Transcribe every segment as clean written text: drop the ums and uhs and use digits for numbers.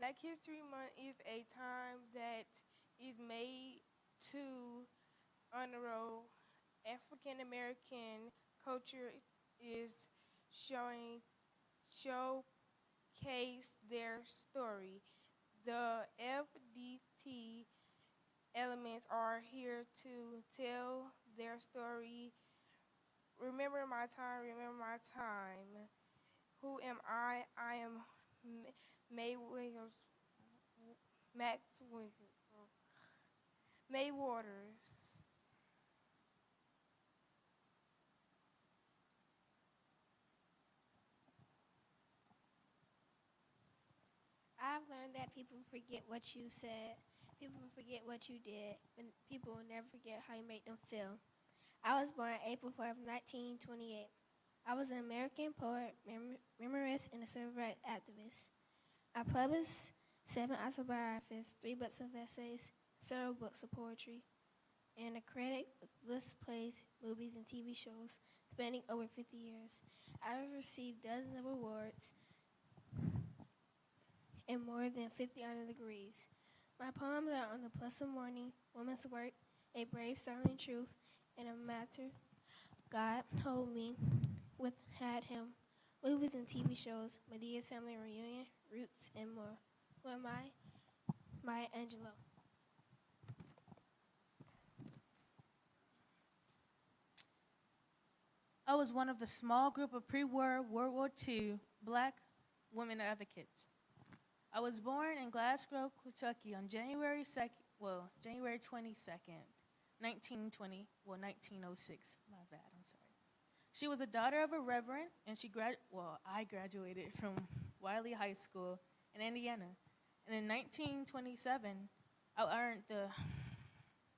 Black History Month is a time that is made to honor African American culture is showcase their story. The FDT elements are here to tell their story. Remember my time, remember my time. Who am I? I am May Williams, Max Williams, May Waters. I've learned that people forget what you said, people forget what you did, and people will never forget how you made them feel. I was born April 4th, 1928. I was an American poet, memorist, and a civil rights activist. I published 7 autobiographies, 3 books of essays, several books of poetry, and a critic with lists, plays, movies, and TV shows spanning over 50 years. I have received dozens of awards and more than 50 honor degrees. My poems are on the plus of mourning, women's work, a brave sterling truth, and a matter God told me with had him, movies and TV shows, Medea's Family Reunion, Roots, and more. Who am I? Maya Angelou. I was one of the small group of pre-war World War II Black women advocates. I was born in Glasgow, Kentucky on January 22nd, 1906. My bad, I'm sorry. She was a daughter of a reverend, and I graduated from Wiley High School in Indiana. And in 1927, I earned the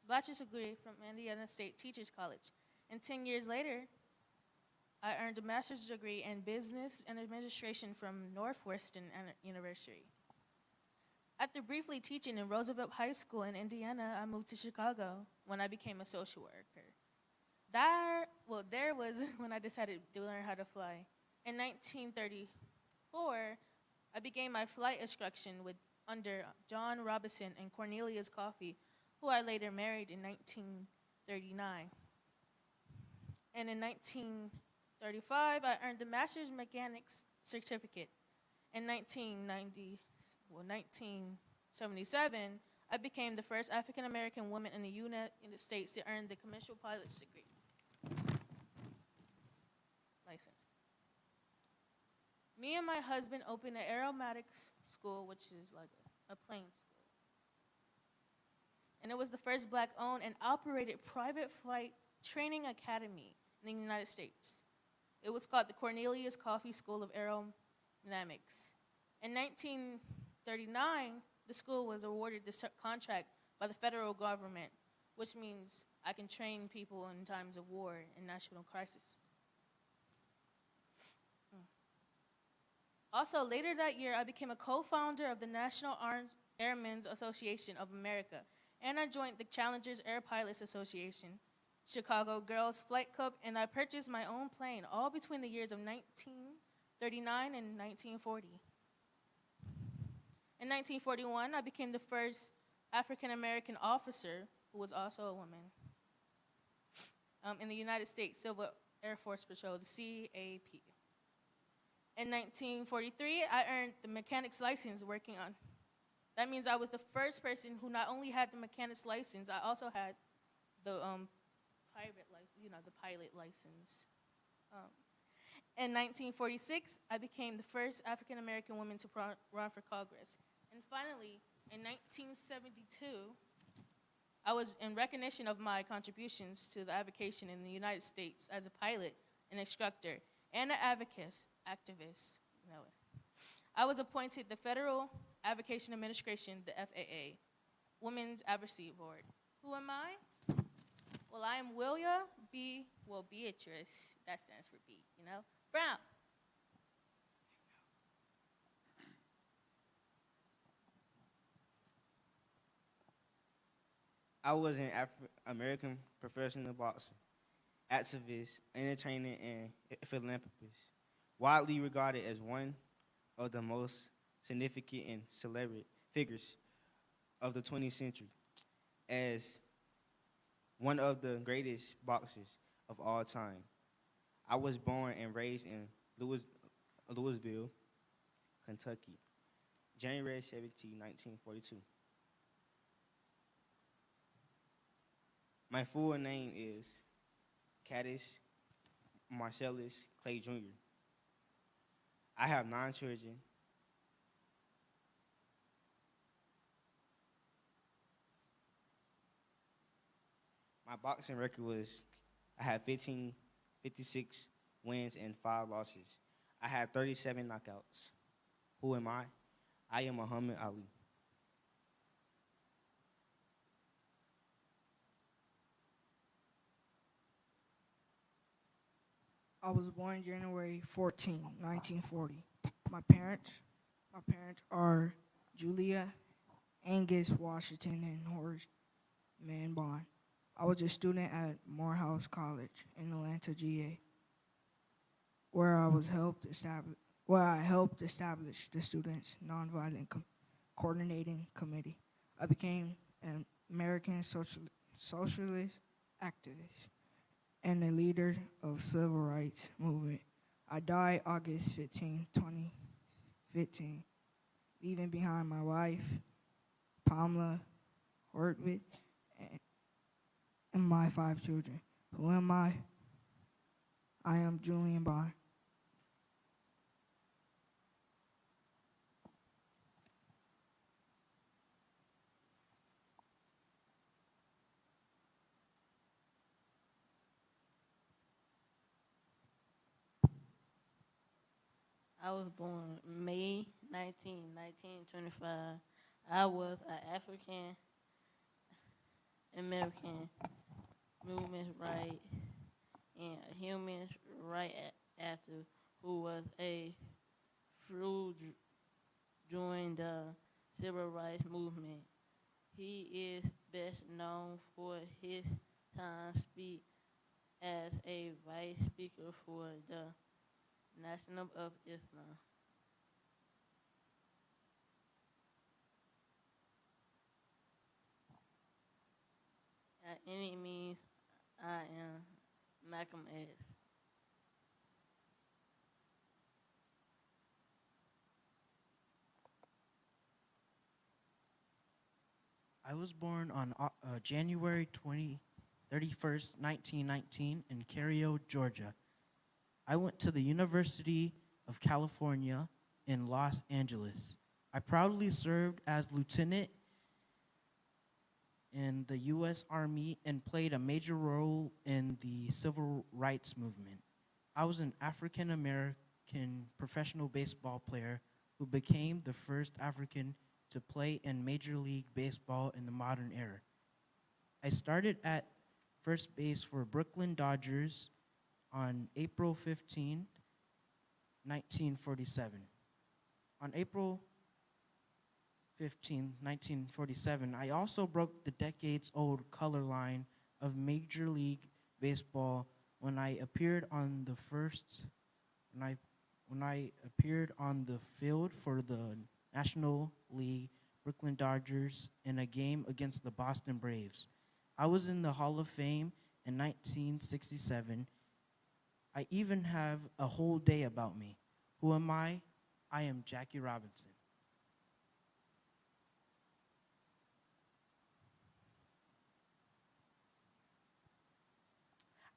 bachelor's degree from Indiana State Teachers College. And 10 years later, I earned a master's degree in business and administration from Northwestern University. After briefly teaching in Roosevelt High School in Indiana, I moved to Chicago when I became a social worker. There was when I decided to learn how to fly. In 1934, I began my flight instruction under John Robinson and Cornelius Coffey, who I later married in 1939. And in 1935, I earned the Master's Mechanics Certificate. In 1977, I became the first African American woman in the United States to earn the commercial pilot's degree license. Me and my husband opened an aeronautics school, which is like a plane school. And it was the first Black-owned and operated private flight training academy in the United States. It was called the Cornelius Coffey School of Aerodynamics. In 1939, the school was awarded this contract by the federal government, which means I can train people in times of war and national crisis. Also, later that year, I became a co-founder of the National Airmen's Association of America, and I joined the Challengers Air Pilots Association, Chicago Girls Flight Club, and I purchased my own plane, all between the years of 1939 and 1940. In 1941, I became the first African-American officer who was also a woman in the United States Civil Air Force Patrol, the CAP. In 1943, I earned the mechanics license working on. That means I was the first person who not only had the mechanics license, I also had the pilot license. In 1946, I became the first African American woman to run for Congress. And finally, in 1972, I was in recognition of my contributions to the avocation in the United States as a pilot, an instructor, and an activist. I was appointed the Federal Avocation Administration, the FAA, Women's Advocacy Board. Who am I? Well, I am Beatrice, that stands for B, Brown. I was an American professional boxer, activist, entertainer, and philanthropist, widely regarded as one of the most significant and celebrity figures of the 20th century as one of the greatest boxers of all time. I was born and raised in Louisville, Kentucky, January 17, 1942. My full name is Caddis Marcellus Clay Jr. I have 9 children. My boxing record was I had 56 wins and 5 losses. I had 37 knockouts. Who am I? I am Muhammad Ali. I was born January 14, 1940. My parents are Julia, Angus Washington, and Horace Man Bond. I was a student at Morehouse College in Atlanta, GA, where I helped establish the students' nonviolent coordinating committee. I became an American socialist activist and a leader of civil rights movement. I died August 15, 2015, leaving behind my wife, Pamela Hortwit, and my 5 children. Who am I? I am Julian Bond. I was born May 19, 1925. I was an African American movement right and a human right actor who was a fruit during the civil rights movement. He is best known for his time speak as a vice speaker for the National of Islam. At any means, I am Malcolm X. I was born on January 31st, 1919 in Cairo, Georgia. I went to the University of California in Los Angeles. I proudly served as lieutenant in the U.S. Army and played a major role in the civil rights movement. I was an African American professional baseball player who became the first African to play in Major League Baseball in the modern era. I started at first base for Brooklyn Dodgers on April 15, 1947. On April 15, 1947, I also broke the decades-old color line of Major League Baseball when I appeared on the field for the National League Brooklyn Dodgers in a game against the Boston Braves. I was in the Hall of Fame in 1967. I even have a whole day about me. Who am I? I am Jackie Robinson.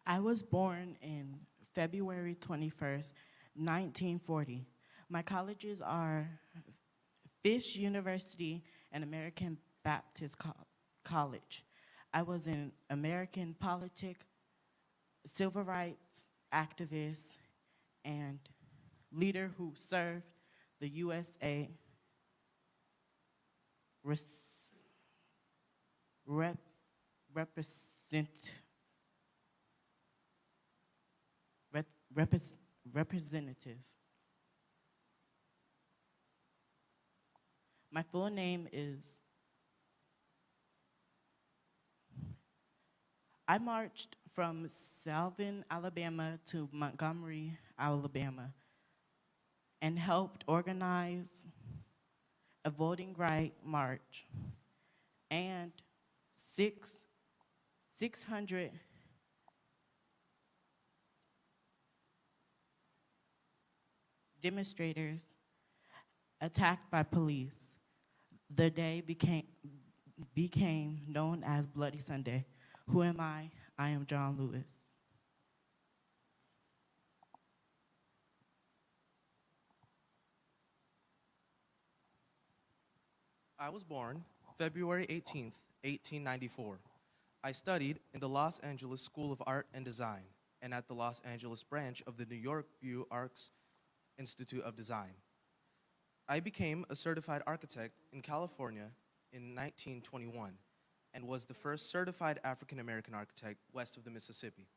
I was born in February 21st, 1940. My colleges are Fish University and American Baptist College. I was an American politic, civil rights activist, and leader who served the USA representative. My full name is, I marched from Selma, Alabama to Montgomery, Alabama, and helped organize a voting right march, and 600 demonstrators attacked by police. The day became known as Bloody Sunday. Who am I? I am John Lewis. I was born February 18th, 1894. I studied in the Los Angeles School of Art and Design and at the Los Angeles branch of the New York View Arts Institute of Design. I became a certified architect in California in 1921 and was the first certified African-American architect west of the Mississippi.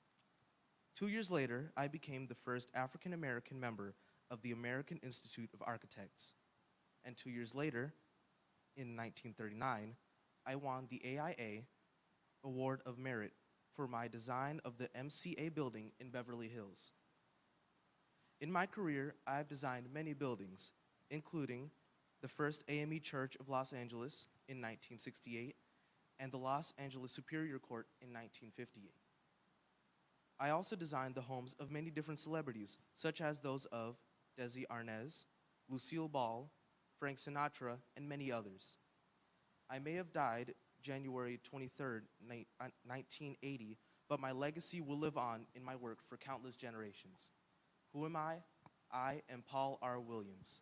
2 years later, I became the first African-American member of the American Institute of Architects. And 2 years later, in 1939, I won the AIA Award of Merit for my design of the MCA building in Beverly Hills. In my career, I have designed many buildings, including the first AME Church of Los Angeles in 1968 and the Los Angeles Superior Court in 1958. I also designed the homes of many different celebrities, such as those of Desi Arnaz, Lucille Ball, Frank Sinatra, and many others. I may have died January 23rd, 1980, but my legacy will live on in my work for countless generations. Who am I? I am Paul R. Williams.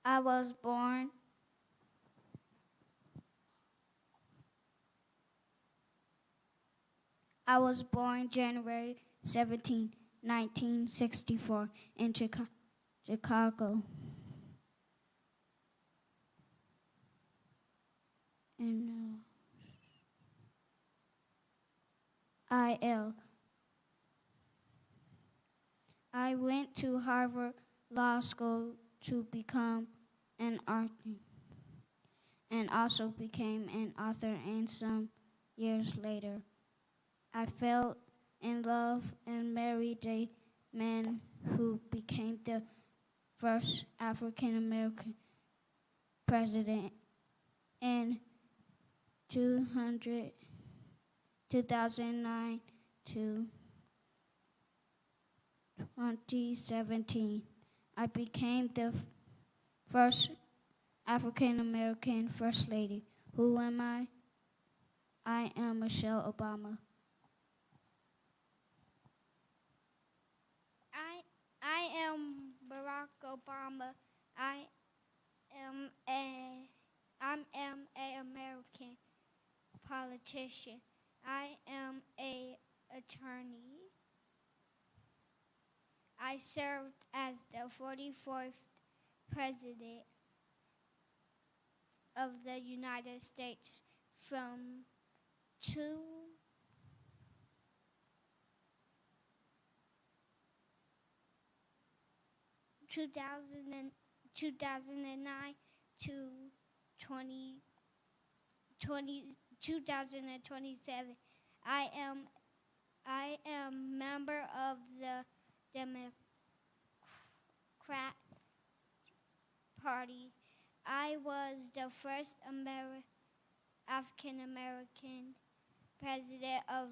I was born January 17, 1964 in Chicago. And I went to Harvard Law School to become an author and also became an author, and some years later I fell in love and married a man who became the first African-American president in 2009 to 2017. I became the first African-American First Lady. Who am I? I am Michelle Obama. I am Barack Obama. I'm a American politician. I am a attorney. I served as the 44th President of the United States from 2009 to 2027. I am member of the Democrat Party. I was the first African American president of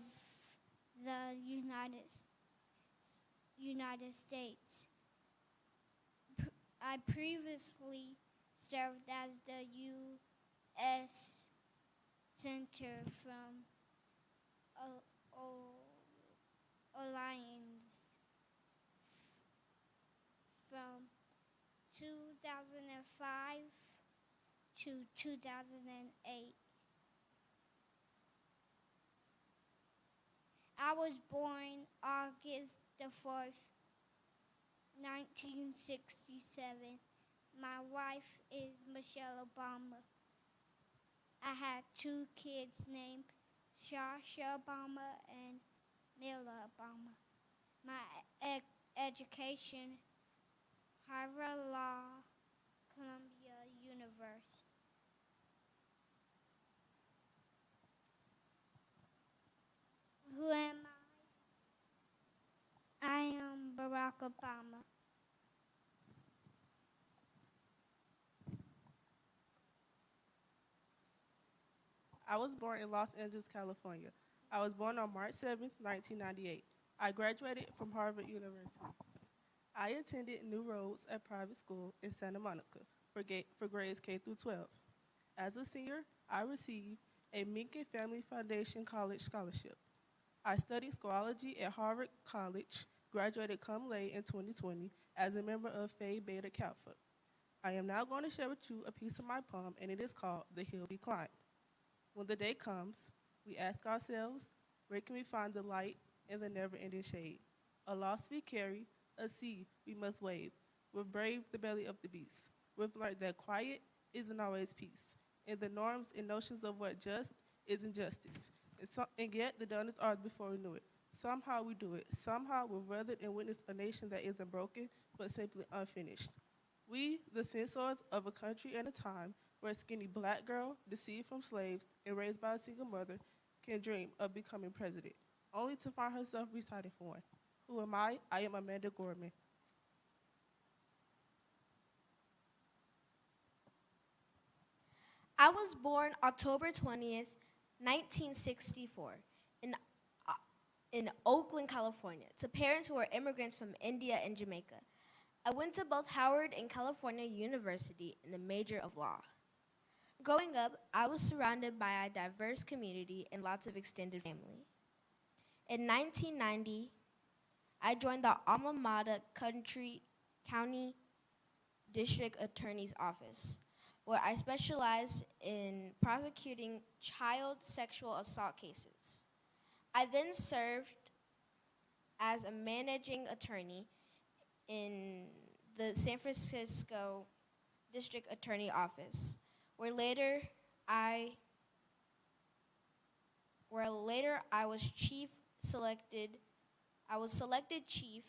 the United States. I previously served as the U.S. Senator from Alliance from 2005 to 2008. I was born August the 4th, 1967. My wife is Michelle Obama. I had 2 kids named Shaha-dah Obama and Willa Obama. My education, Harvard Law, Columbia University. Who am I? I am Barack Obama. I was born in Los Angeles, California. I was born on March 7, 1998. I graduated from Harvard University. I attended New Roads, a private school in Santa Monica for grades K through 12. As a senior, I received a Minkin Family Foundation College scholarship. I studied scholargy at Harvard College, graduated cum laude in 2020 as a member of Phi Beta Kappa. I am now going to share with you a piece of my poem, and it is called The Hill We Climbed. When the day comes, we ask ourselves, where can we find the light in the never-ending shade? A loss we carry, a sea we must wave. We've braved the belly of the beast. We've learned that quiet isn't always peace, and the norms and notions of what just is injustice. And yet the done is ours before we knew it. Somehow we do it. Somehow we've weathered and witnessed a nation that isn't broken, but simply unfinished. We, the censors of a country and a time, where a skinny black girl, deceived from slaves and raised by a single mother, can dream of becoming president, only to find herself reciting for one. Who am I? I am Amanda Gorman. I was born October 20th, 1964, in Oakland, California, to parents who were immigrants from India and Jamaica. I went to both Howard and California University in the major of law. Growing up, I was surrounded by a diverse community and lots of extended family. In 1990, I joined the alma mater County District Attorney's Office, where I specialized in prosecuting child sexual assault cases. I then served as a managing attorney in the San Francisco District Attorney Office, where later I was selected chief.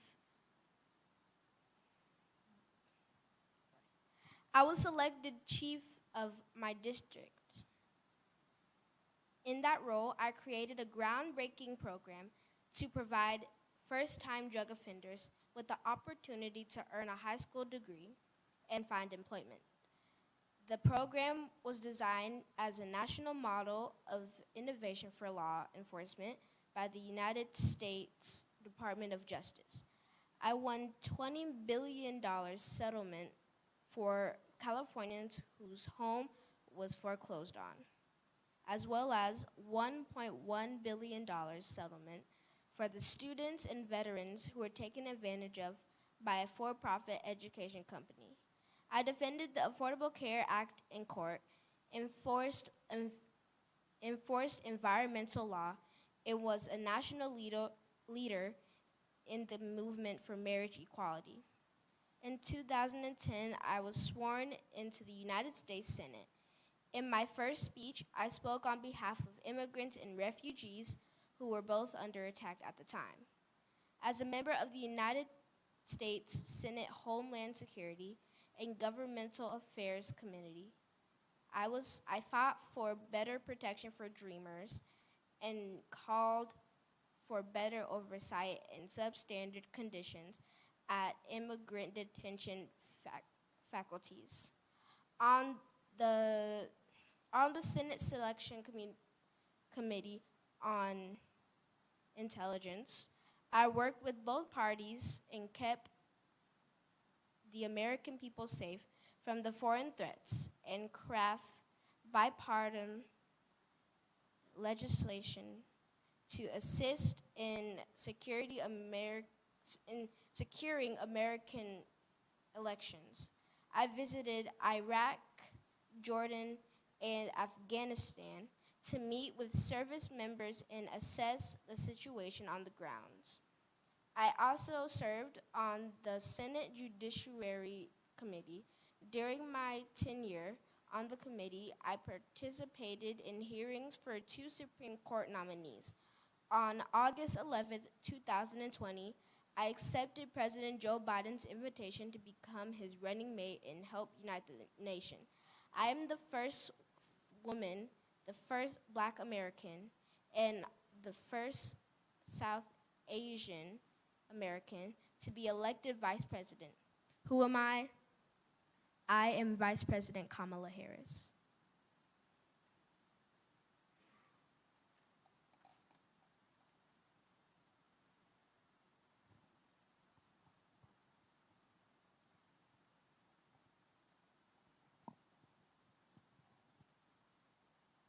I was selected chief of my district. In that role, I created a groundbreaking program to provide first-time drug offenders with the opportunity to earn a high school degree and find employment. The program was designed as a national model of innovation for law enforcement by the United States Department of Justice. I won $20 billion settlement for Californians whose home was foreclosed on, as well as $1.1 billion settlement for the students and veterans who were taken advantage of by a for-profit education company. I defended the Affordable Care Act in court, enforced environmental law, and was a national leader in the movement for marriage equality. In 2010, I was sworn into the United States Senate. In my first speech, I spoke on behalf of immigrants and refugees who were both under attack at the time. As a member of the United States Senate Homeland Security and Governmental Affairs Committee, I fought for better protection for Dreamers and called for better oversight and substandard conditions at immigrant detention faculties. On the Senate Selection Committee on Intelligence, I worked with both parties and kept the American people safe from the foreign threats and craft bipartisan legislation to assist in securing American elections. I visited Iraq, Jordan, and Afghanistan to meet with service members and assess the situation on the grounds. I also served on the Senate Judiciary Committee. During my tenure on the committee, I participated in hearings for 2 Supreme Court nominees. On August 11, 2020, I accepted President Joe Biden's invitation to become his running mate and help unite the nation. I am the first woman, the first Black American, and the first South Asian American to be elected vice president. Who am I? I am Vice President Kamala Harris.